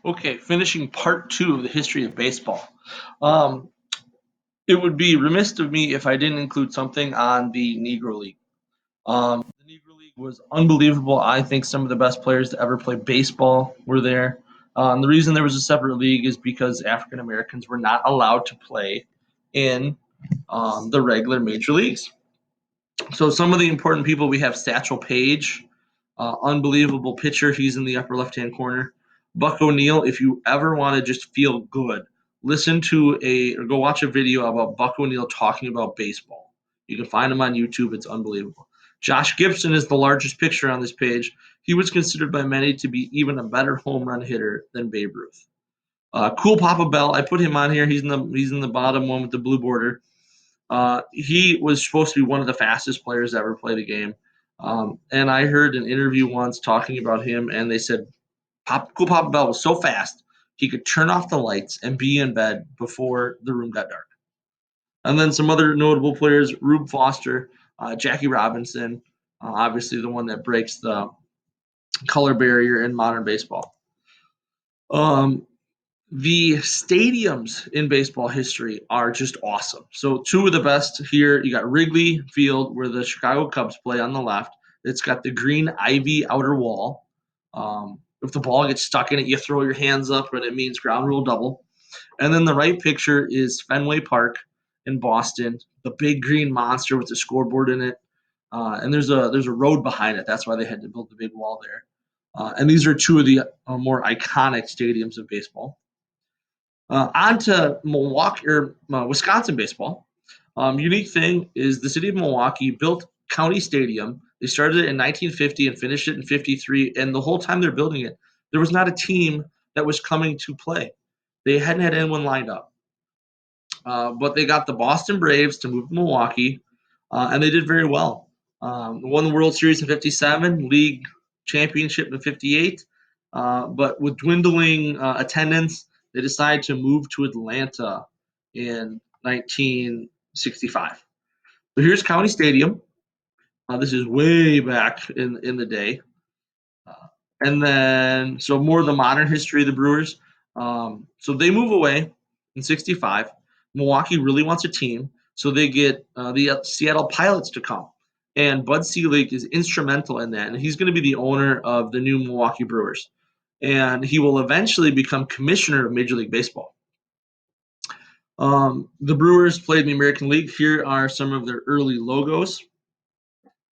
Okay, finishing part two of the history of baseball. Um, it would be remiss of me if I didn't include something on the Negro League. The Negro League was unbelievable. I think some of the best players to ever play baseball were there. The reason there was a separate league is because African Americans were not allowed to play in the regular major leagues. So some of the important people we have Satchel Paige, unbelievable pitcher. He's in the upper left hand corner. Buck O'Neill. If you ever want to just feel good, listen to or go watch a video about Buck O'Neill talking about baseball. You can find him on YouTube. It's unbelievable. Josh Gibson is the largest picture on this page. He was considered by many to be even a better home run hitter than Babe Ruth. Cool Papa Bell. I put him on here. He's in the bottom one with the blue border. He was supposed to be one of the fastest players to ever play the game. And I heard an interview once talking about him, and they said Cool Papa Bell was so fast he could turn off the lights and be in bed before the room got dark. And then some other notable players: Rube Foster, Jackie Robinson, obviously the one that breaks the color barrier in modern baseball. Um, The stadiums in baseball history are just awesome. So two of the best here, you got Wrigley Field where the Chicago Cubs play on the left. It's got the green ivy outer wall. If the ball gets stuck in it, you throw your hands up and it means ground rule double. And then the right picture is Fenway Park in Boston, the big green monster with the scoreboard in it. And there's a road behind it. That's why they had to build the big wall there. And these are two of the more iconic stadiums of baseball. On to Milwaukee or Wisconsin baseball. Unique thing is the city of Milwaukee built County Stadium. They started it in 1950 and finished it in 53. And the whole time they're building it, there was not a team that was coming to play. They hadn't had anyone lined up. But they got the Boston Braves to move to Milwaukee, and they did very well. Won the World Series in 57, league championship in 58. But with dwindling attendance, they decided to move to Atlanta in 1965. So here's County Stadium. This is way back in the day. Uh, and then, so more of the modern history of the Brewers. So they move away in 65. Milwaukee really wants a team, so they get the Seattle Pilots to come. And Bud Selig is instrumental in that, and he's going to be the owner of the new Milwaukee Brewers. And he will eventually become commissioner of Major League Baseball. The Brewers played in the American League. Here are some of their early logos.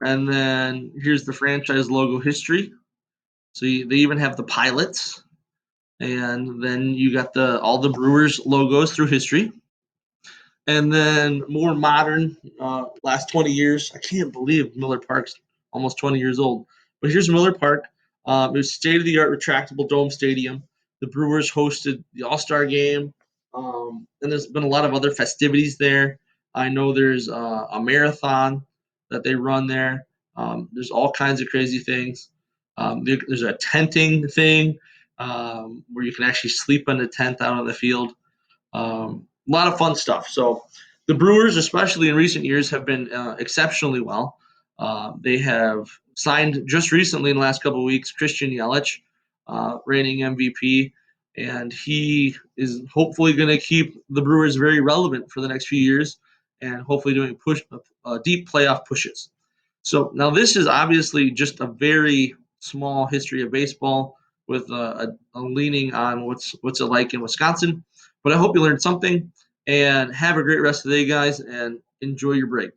And then here's the franchise logo history. So they even have the Pilots, and then you got all the Brewers logos through history. And then more modern, last 20 years. I can't believe Miller Park's almost 20 years old. But here's Miller Park. It was state-of-the-art retractable dome stadium. The Brewers hosted the All-Star game, and there's been a lot of other festivities there. I know there's a marathon that they run there. There's all kinds of crazy things. There's a tenting thing where you can actually sleep in a tent out on the field. A lot of fun stuff. So the Brewers, especially in recent years, have been exceptionally well. They have signed just recently in the last couple of weeks Christian Yelich, reigning MVP, and he is hopefully going to keep the Brewers very relevant for the next few years and hopefully doing deep playoff pushes. So now this is obviously just a very small history of baseball with a leaning on what's it like in Wisconsin. But I hope you learned something and have a great rest of the day, guys, and enjoy your break.